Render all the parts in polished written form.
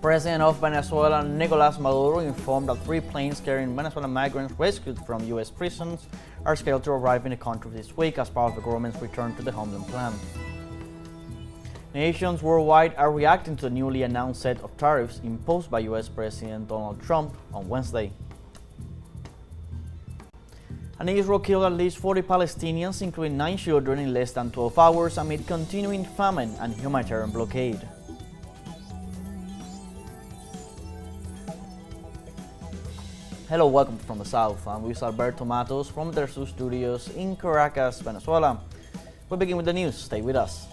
President of Venezuela, Nicolas Maduro, informed that 3 planes carrying Venezuelan migrants rescued from U.S. prisons are scheduled to arrive in the country this week as part of the government's return to the homeland plan. Nations worldwide are reacting to the newly announced set of tariffs imposed by U.S. President Donald Trump on Wednesday. And Israel killed at least 40 Palestinians, including 9 children, in less than 12 hours amid continuing famine and humanitarian blockade. Hello, welcome from the South. I'm Luis Alberto Matos from the teleSUR studios in Caracas, Venezuela. We begin with the news. Stay with us.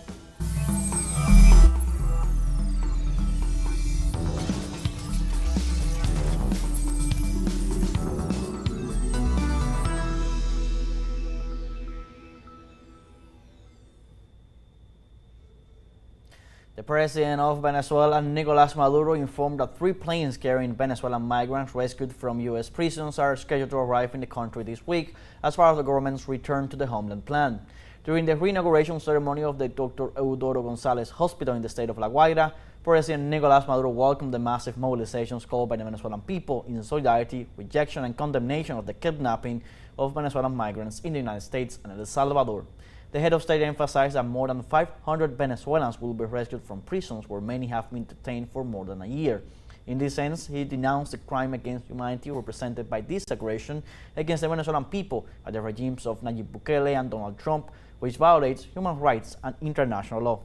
The president of Venezuela, Nicolas Maduro, informed that 3 planes carrying Venezuelan migrants rescued from U.S. prisons are scheduled to arrive in the country this week as part of the government's return to the homeland plan. During the re-inauguration ceremony of the Dr. Eudoro Gonzalez Hospital in the state of La Guaira, President Nicolas Maduro welcomed the massive mobilizations called by the Venezuelan people in solidarity, rejection, and condemnation of the kidnapping of Venezuelan migrants in the United States and El Salvador. The head of state emphasized that more than 500 Venezuelans will be rescued from prisons where many have been detained for more than a year. In this sense, he denounced the crime against humanity represented by this aggression against the Venezuelan people by the regimes of Nayib Bukele and Donald Trump, which violates human rights and international law.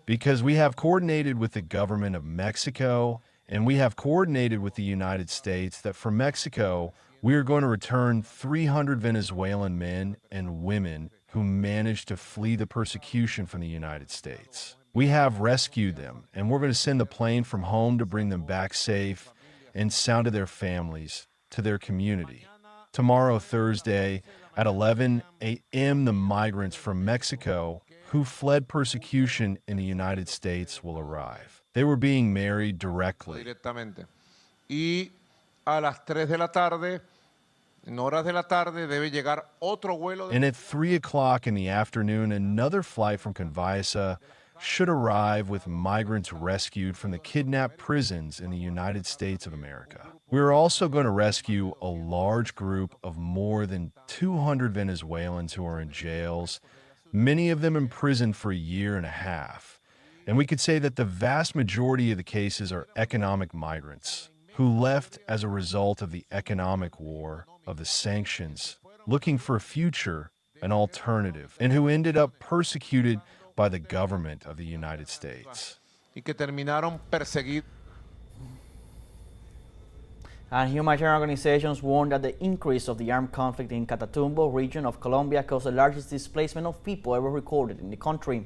Because we have coordinated with the government of Mexico, and we have coordinated with the United States that from Mexico, we are going to return 300 Venezuelan men and women who managed to flee the persecution from the United States. We have rescued them, and we're going to send the plane from home to bring them back safe and sound to their families, to their community. Tomorrow, Thursday, at 11 a.m., the migrants from Mexico who fled persecution in the United States will arrive. They were being married directly. Y a las 3 de la tarde, en horas de la tarde, debe llegar otro vuelo. And at 3 o'clock in the afternoon, another flight from Conviasa should arrive with migrants rescued from the kidnapped prisons in the United States of America. We're also going to rescue a large group of more than 200 Venezuelans who are in jails, many of them imprisoned for a year and a half. And we could say that the vast majority of the cases are economic migrants who left as a result of the economic war, of the sanctions, looking for a future, an alternative, and who ended up persecuted by the government of the United States. And humanitarian organizations warned that the increase of the armed conflict in Catatumbo region of Colombia caused the largest displacement of people ever recorded in the country.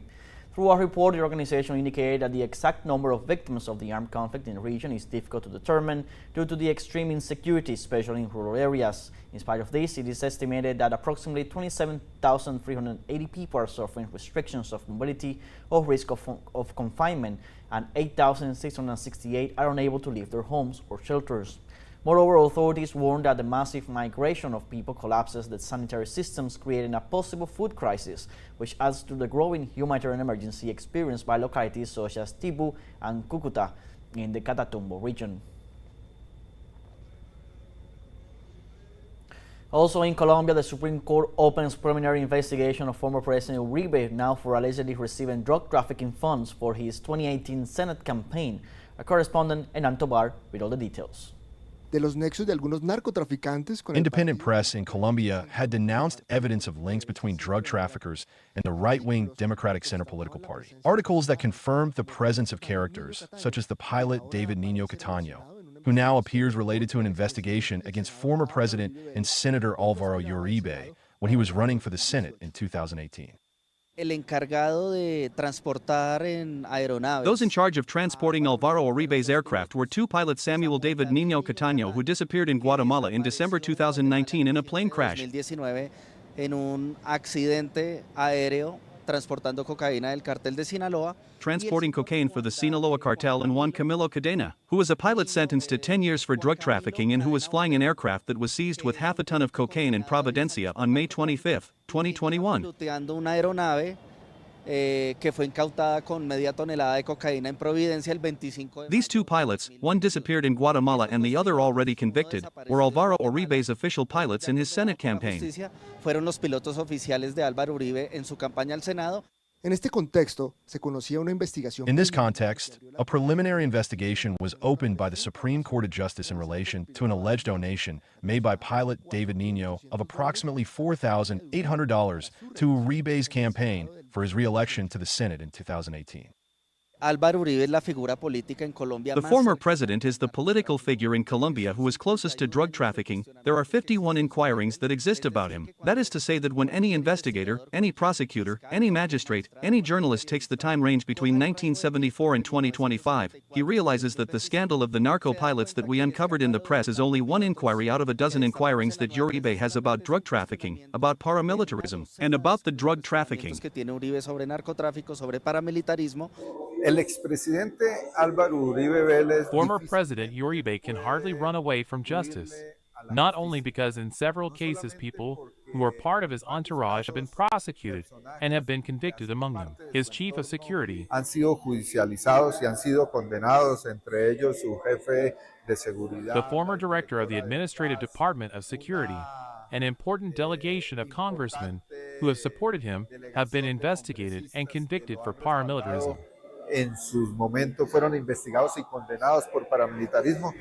Through a report, the organization indicated that the exact number of victims of the armed conflict in the region is difficult to determine due to the extreme insecurity, especially in rural areas. In spite of this, it is estimated that approximately 27,380 people are suffering restrictions of mobility or risk of confinement, and 8,668 are unable to leave their homes or shelters. Moreover, authorities warned that the massive migration of people collapses the sanitary systems, creating a possible food crisis, which adds to the growing humanitarian emergency experienced by localities such as Tibu and Cucuta in the Catatumbo region. Also in Colombia, the Supreme Court opens preliminary investigation of former President Uribe, now for allegedly receiving drug trafficking funds for his 2018 Senate campaign. Our correspondent, Enan Tobar, with all the details. Independent press in Colombia had denounced evidence of links between drug traffickers and the right-wing Democratic Center political party. Articles that confirmed the presence of characters, such as the pilot David Niño Catano, who now appears related to an investigation against former President and Senator Álvaro Uribe when he was running for the Senate in 2018. Those in charge of transporting Álvaro Uribe's aircraft were 2 pilots Samuel David Niño Catano, who disappeared in Guatemala in December 2019 in a plane crash. transportando cocaína del cartel de Sinaloa. Transporting cocaine for the Sinaloa cartel, and Juan Camilo Cadena, who was a pilot sentenced to 10 years for drug trafficking and who was flying an aircraft that was seized with half a ton of cocaine in Providencia on May 25, 2021. Piloteando una aeronave que fue incautada con media tonelada de cocaína en Providencia el 25 de These two pilots, one disappeared in Guatemala and the other already convicted, were Alvaro Uribe's official pilots in his Senate campaign. Fueron los pilotos oficiales de Álvaro Uribe en su campaña al Senado. En este contexto, se conocía una investigación. In this context, a preliminary investigation was opened by the Supreme Court of Justice in relation to an alleged donation made by pilot David Niño of approximately $4,800 to Uribe's campaign for his re-election to the Senate in 2018. Álvaro Uribe es la figura política en Colombia. The former president is the political figure in Colombia who is closest to drug trafficking. There are 51 inquirings that exist about him. That is to say that when any investigator, any prosecutor, any magistrate, any journalist takes the time range between 1974 and 2025, he realizes that the scandal of the narco pilots that we uncovered in the press is only one inquiry out of a dozen inquirings that Uribe has about drug trafficking, about paramilitarism, and about the drug trafficking. Que tiene Uribe sobre narcotráfico, sobre paramilitarismo. El expresidente Álvaro Uribe Vélez. Former President Uribe can hardly run away from justice, not only because in several cases people who are part of his entourage have been prosecuted and have been convicted, among them his chief of security. Han sido judicializados y han sido condenados, entre ellos su jefe de seguridad. The former director of the Administrative Department of Security, an important delegation of congressmen who have supported him, have been investigated and convicted for paramilitarism. En sus momentos fueron investigados y condenados por paramilitarismo.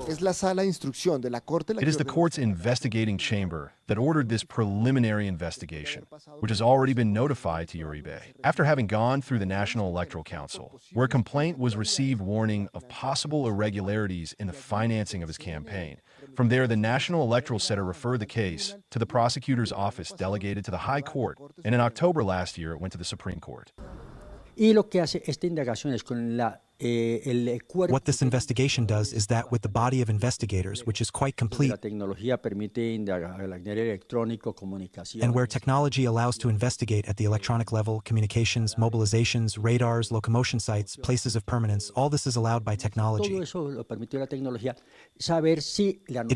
Es la sala de instrucción de la Corte. It is the court's investigating chamber that ordered this preliminary investigation, which has already been notified to Uribe, after having gone through the National Electoral Council, where a complaint was received warning of possible irregularities in the financing of his campaign. From there, the National Electoral Center referred the case to the prosecutor's office delegated to the High Court, and in October last year it went to the Supreme Court. Y lo que hace esta indagación es con What this investigation does is that with the body of investigators, which is quite complete, and where technology allows to investigate at the electronic level, communications, mobilizations, radars, locomotion sites, places of permanence, all this is allowed by technology. It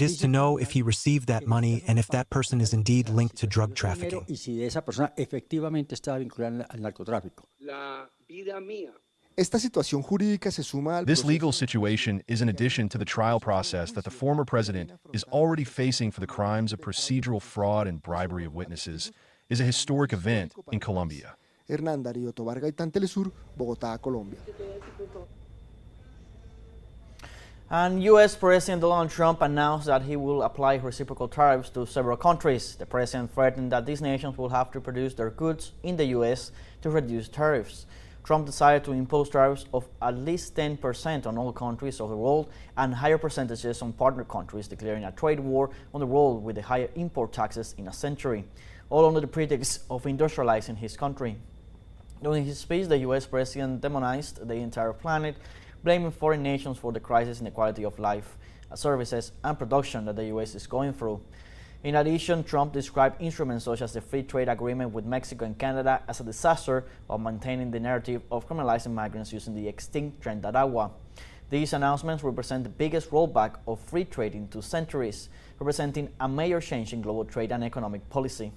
is to know if he received that money and if that person is indeed linked to drug trafficking. Esta situación jurídica se suma al This legal situation is in addition to the trial process that the former president is already facing for the crimes of procedural fraud and bribery of witnesses, is a historic event in Colombia. Hernán Darío Tobar Gaitán, teleSUR, Bogotá, Colombia. And U.S. President Donald Trump announced that he will apply reciprocal tariffs to several countries. The president threatened that these nations will have to produce their goods in the U.S. to reduce tariffs. Trump decided to impose tariffs of at least 10% on all countries of the world and higher percentages on partner countries, declaring a trade war on the world with the higher import taxes in a century, all under the pretext of industrializing his country. During his speech, the U.S. president demonized the entire planet, blaming foreign nations for the crisis in the quality of life, services, and production that the U.S. is going through. In addition, Trump described instruments such as the Free Trade Agreement with Mexico and Canada as a disaster while maintaining the narrative of criminalizing migrants using the extinct Tren de Aragua. These announcements represent the biggest rollback of free trade in 2 centuries, representing a major change in global trade and economic policy.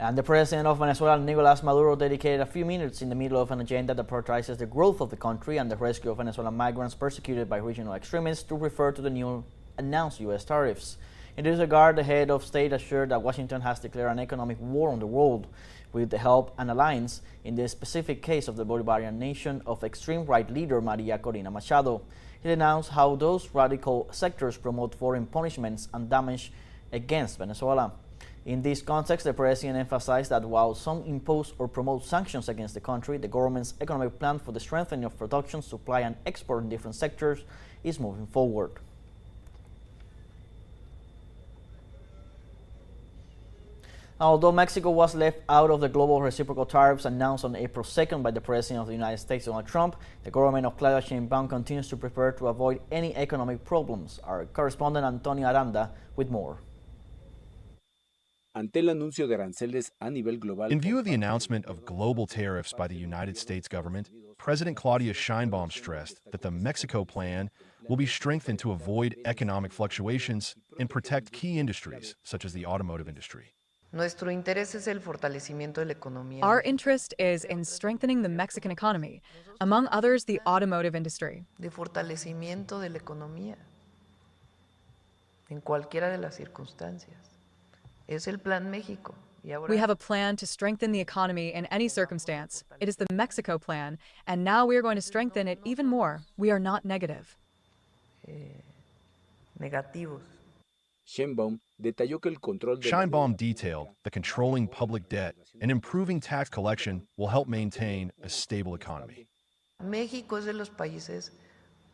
And the president of Venezuela, Nicolás Maduro, dedicated a few minutes in the middle of an agenda that prioritizes the growth of the country and the rescue of Venezuelan migrants persecuted by regional extremists to refer to the new announced U.S. tariffs. In this regard, the head of state assured that Washington has declared an economic war on the world with the help and alliance, in the specific case of the Bolivarian nation, of extreme right leader Maria Corina Machado. He denounced how those radical sectors promote foreign punishments and damage against Venezuela. In this context, the president emphasized that while some impose or promote sanctions against the country, the government's economic plan for the strengthening of production, supply, and export in different sectors is moving forward. Although Mexico was left out of the global reciprocal tariffs announced on April 2nd by the President of the United States, Donald Trump, the government of Claudia Sheinbaum continues to prepare to avoid any economic problems. Our correspondent Antonio Aranda with more. In view of the announcement of global tariffs by the United States government, President Claudia Sheinbaum stressed that the Mexico plan will be strengthened to avoid economic fluctuations and protect key industries, such as the automotive industry. Nuestro interés es el fortalecimiento de la economía. Our interest is in strengthening the Mexican economy, among others, the automotive industry. De fortalecimiento de la economía, en cualquiera de las circunstancias. Es el Plan México. We have a plan to strengthen the economy in any circumstance. It is the Mexico plan, and now we are going to strengthen it even more. We are not negative. Negativos. Sheinbaum detailed that controlling public debt and improving tax collection will help maintain a stable economy. México es de los países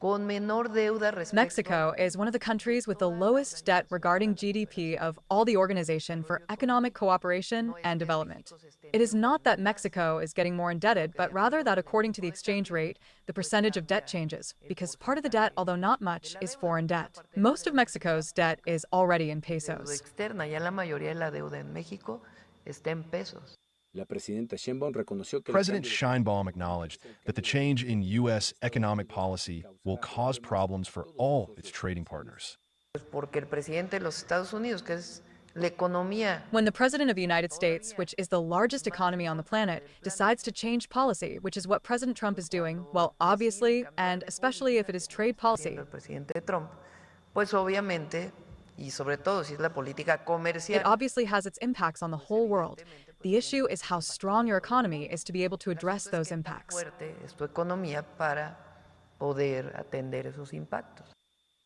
con menor deuda respecto. Mexico is one of the countries with the lowest debt regarding GDP of all the Organization for Economic Cooperation and Development. It is not that Mexico is getting more indebted, but rather that according to the exchange rate, the percentage of debt changes, because part of the debt, although not much, is foreign debt. Most of Mexico's debt is already in pesos. Externa, ya la mayoría de la deuda en México está en pesos. President Sheinbaum acknowledged that the change in U.S. economic policy will cause problems for all its trading partners. Porque el presidente de los Estados Unidos, que es la economía. When the President of the United States, which is the largest economy on the planet, decides to change policy, which is what President Trump is doing, well, obviously, and especially if it is trade policy. El presidente Trump, pues obviamente, y sobre todo si es la política comercial. It obviously has its impacts on the whole world. The issue is how strong your economy is to be able to address those impacts. Fuerte es tu economía para poder atender esos impactos.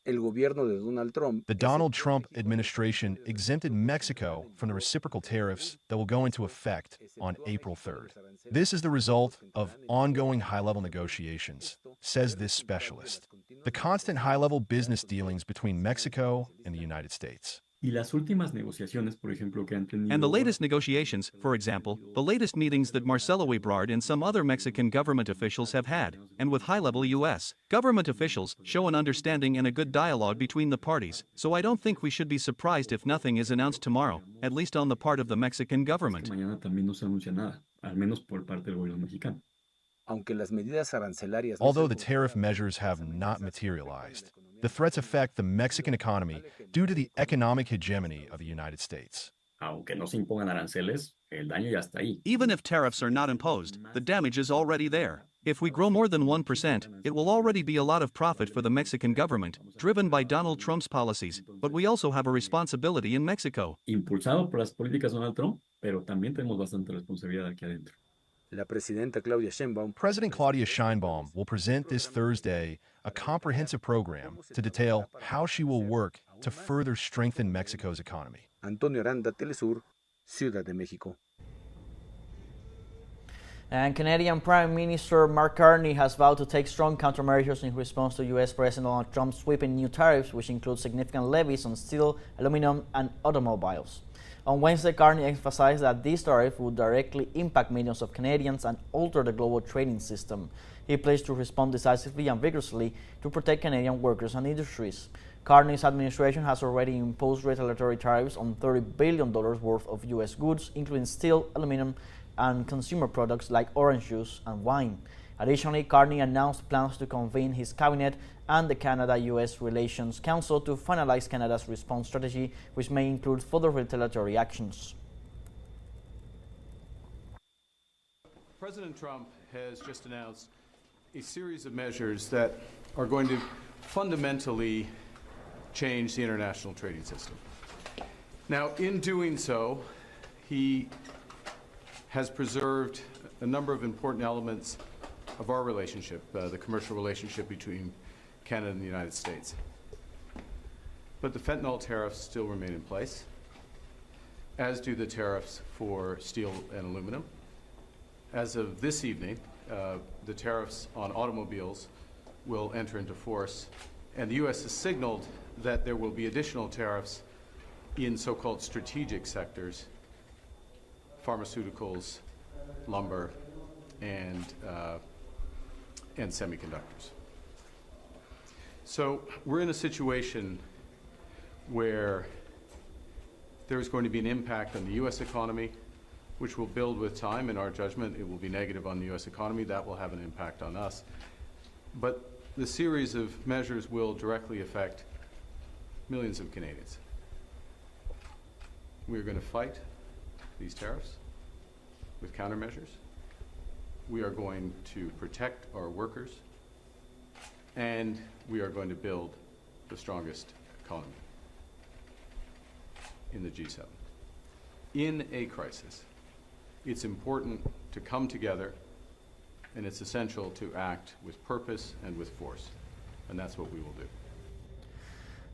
The Donald Trump administration exempted Mexico from the reciprocal tariffs that will go into effect on April 3rd. This is the result of ongoing high-level negotiations, says this specialist. The constant high-level business dealings between Mexico and the United States. And the latest negotiations, for example, the latest meetings that Marcelo Ebrard and some other Mexican government officials have had, and with high-level U.S. government officials, show an understanding and a good dialogue between the parties, so I don't think we should be surprised if nothing is announced tomorrow, at least on the part of the Mexican government. Although the tariff measures have not materialized, the threats affect the Mexican economy due to the economic hegemony of the United States. Even if tariffs are not imposed, the damage is already there. If we grow more than 1%, it will already be a lot of profit for the Mexican government, driven by Donald Trump's policies, but we also have a responsibility in Mexico. Impulsado por las políticas de Donald Trump, pero también tenemos bastante responsabilidad aquí adentro. President Claudia Sheinbaum will present this Thursday a comprehensive program to detail how she will work to further strengthen Mexico's economy. Antonio Aranda, TeleSUR, Ciudad de México. And Canadian Prime Minister Mark Carney has vowed to take strong countermeasures in response to U.S. President Donald Trump's sweeping new tariffs, which include significant levies on steel, aluminum, and automobiles. On Wednesday, Carney emphasized that these tariffs would directly impact millions of Canadians and alter the global trading system. He pledged to respond decisively and vigorously to protect Canadian workers and industries. Carney's administration has already imposed retaliatory tariffs on $30 billion worth of U.S. goods, including steel, aluminum, and consumer products like orange juice and wine. Additionally, Carney announced plans to convene his cabinet and the Canada-U.S. Relations Council to finalize Canada's response strategy, which may include further retaliatory actions. President Trump has just announced a series of measures that are going to fundamentally change the international trading system. Now, in doing so, he has preserved a number of important elements of our relationship, the commercial relationship between Canada and the United States. But the fentanyl tariffs still remain in place, as do the tariffs for steel and aluminum. As of this evening, the tariffs on automobiles will enter into force, and the U.S. has signaled that there will be additional tariffs in so-called strategic sectors, pharmaceuticals, lumber, and semiconductors. So we're in a situation where there is going to be an impact on the U.S. economy, which will build with time. In our judgment, it will be negative on the U.S. economy. That will have an impact on us. But The series of measures will directly affect millions of Canadians. We are going to fight these tariffs with countermeasures. We are going to protect our workers, and we are going to build the strongest economy in the G7. In a crisis, it's important to come together, and it's essential to act with purpose and with force, and that's what we will do.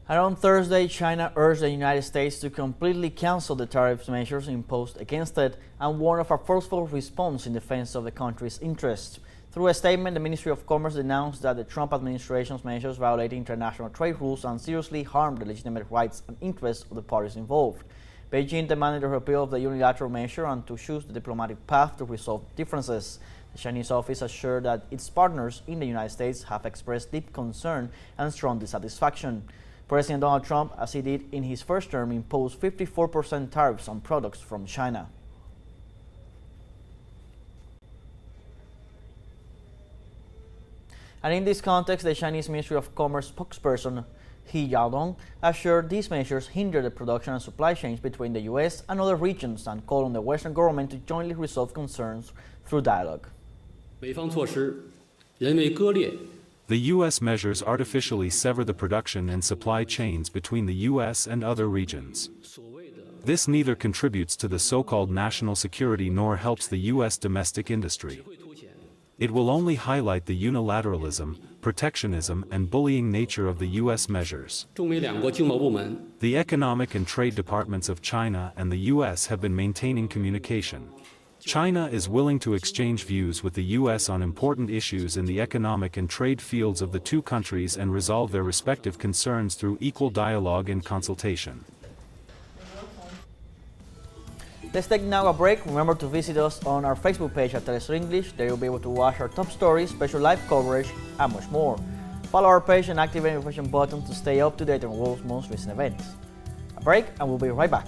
And on Thursday, China urged the United States to completely cancel the tariff measures imposed against it and warned of a forceful response in defense of the country's interests. Through a statement, the Ministry of Commerce denounced that the Trump administration's measures violate international trade rules and seriously harm the legitimate rights and interests of the parties involved. Beijing demanded the repeal of the unilateral measure and to choose the diplomatic path to resolve differences. The Chinese office assured that its partners in the United States have expressed deep concern and strong dissatisfaction. President Donald Trump, as he did in his first term, imposed 54% tariffs on products from China. And in this context, the Chinese Ministry of Commerce spokesperson He Yaodong assured these measures hinder the production and supply chains between the U.S. and other regions and called on the Western government to jointly resolve concerns through dialogue. The U.S. measures artificially sever the production and supply chains between the U.S. and other regions. This neither contributes to the so-called national security nor helps the U.S. domestic industry. It will only highlight the unilateralism, protectionism, and bullying nature of the U.S. measures. The economic and trade departments of China and the U.S. have been maintaining communication. China is willing to exchange views with the U.S. on important issues in the economic and trade fields of the two countries and resolve their respective concerns through equal dialogue and consultation. Let's take now a break. Remember to visit us on our Facebook page at teleSUR English. There you'll be able to watch our top stories, special live coverage, and much more. Follow our page and activate the notification button to stay up to date on the world's most recent events. A break, and we'll be right back.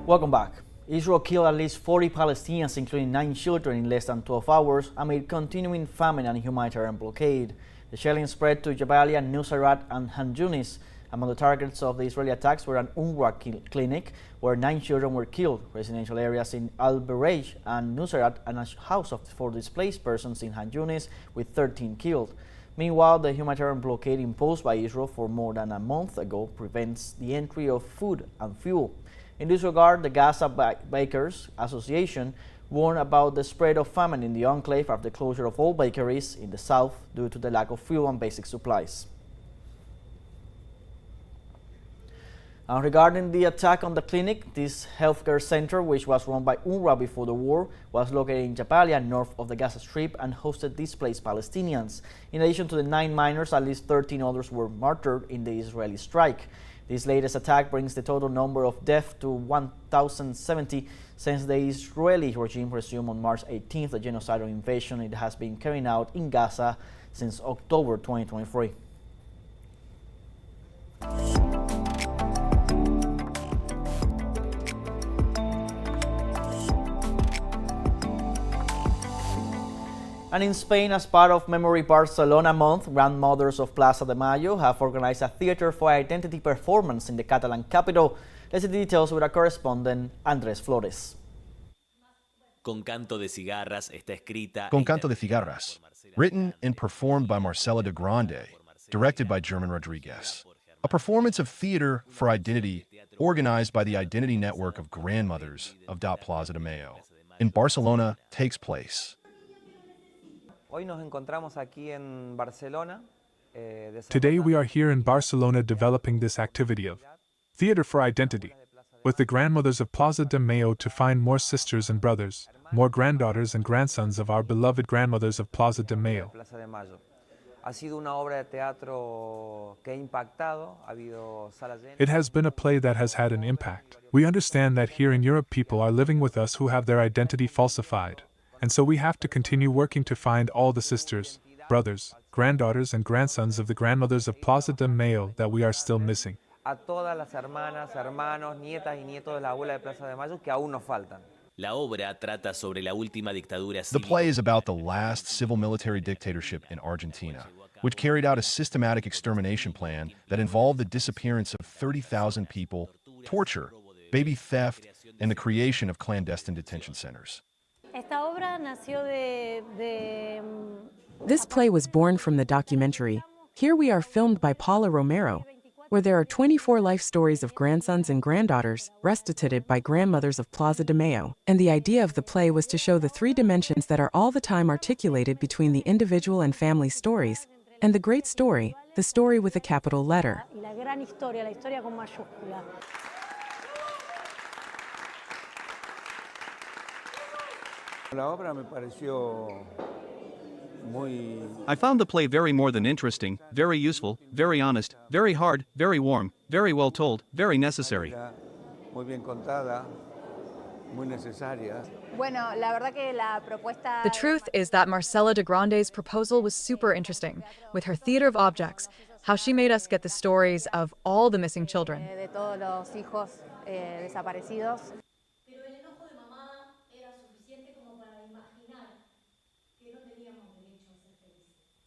Welcome back. Israel killed at least 40 Palestinians, including 9 children, in less than 12 hours amid continuing famine and humanitarian blockade. The shelling spread to Jabalia, Nusayrat, and Han Yunis. Among the targets of the Israeli attacks were an UNRWA clinic, where 9 children were killed, residential areas in Al-Berej and Nusayrat, and a house for displaced persons in Han Yunis, with 13 killed. Meanwhile, the humanitarian blockade imposed by Israel for more than a month ago prevents the entry of food and fuel. In this regard, the Gaza Bakers Association warned about the spread of famine in the enclave after the closure of all bakeries in the south due to the lack of fuel and basic supplies. Regarding the attack on the clinic, this healthcare center, which was run by UNRWA before the war, was located in Jabalia, north of the Gaza Strip, and hosted displaced Palestinians. In addition to the 9 miners, at least 13 others were martyred in the Israeli strike. This latest attack brings the total number of deaths to 1,070 since the Israeli regime resumed on March 18th the genocidal invasion it has been carrying out in Gaza since October 2023. And in Spain, as part of Memory Barcelona Month, grandmothers of Plaza de Mayo have organized a Theatre for Identity performance in the Catalan capital. Let's see the details with our correspondent, Andrés Flores. Con Canto de Cigarras está escrita. Con Canto de Cigarras, written and performed by Marcela de Grande, directed by German Rodriguez. A performance of theater for identity organized by the Identity Network of Grandmothers of Plaza de Mayo in Barcelona takes place. Today we are here in Barcelona developing this activity of Theater for Identity, with the grandmothers of Plaza de Mayo to find more sisters and brothers, more granddaughters and grandsons of our beloved grandmothers of Plaza de Mayo. It has been a play that has had an impact. We understand that here in Europe people are living with us who have their identity falsified, and so we have to continue working to find all the sisters, brothers, granddaughters and grandsons of the grandmothers of Plaza de Mayo that we are still missing. A todas las hermanas, hermanos, nietas y nietos de la abuela de Plaza de Mayo que aún nos faltan. La obra trata sobre la última dictadura The play is about the last civil-military dictatorship in Argentina, which carried out a systematic extermination plan that involved the disappearance of 30,000 people, torture, baby theft, and the creation of clandestine detention centers. This play was born from the documentary Here We Are, filmed by Paula Romero, where there are 24 life stories of grandsons and granddaughters restituted by grandmothers of Plaza de Mayo. And the idea of the play was to show the three dimensions that are all the time articulated between the individual and family stories, and the great story, the story with a capital letter. I found the play very more than interesting, very useful, very honest, very hard, very warm, very well told, very necessary. The truth is that Marcela de Grande's proposal was super interesting, with her theater of objects, how she made us get the stories of all the missing children.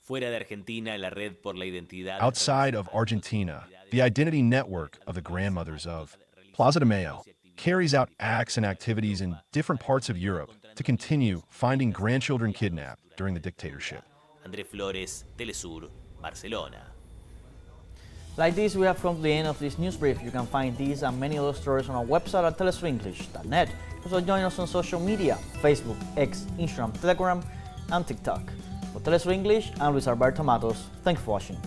Fuera de Argentina, la Red por la Identidad. Outside of Argentina, the identity network of the grandmothers of Plaza de Mayo carries out acts and activities in different parts of Europe to continue finding grandchildren kidnapped during the dictatorship. Andrés Flores, teleSUR, Barcelona. Like this, we have come to the end of this news brief. You can find these and many other stories on our website at telesurenglish.net. Also join us on social media, Facebook, X, Instagram, Telegram, and TikTok. For TeleSUR English, I'm Luis Alberto Matos. Thanks for watching.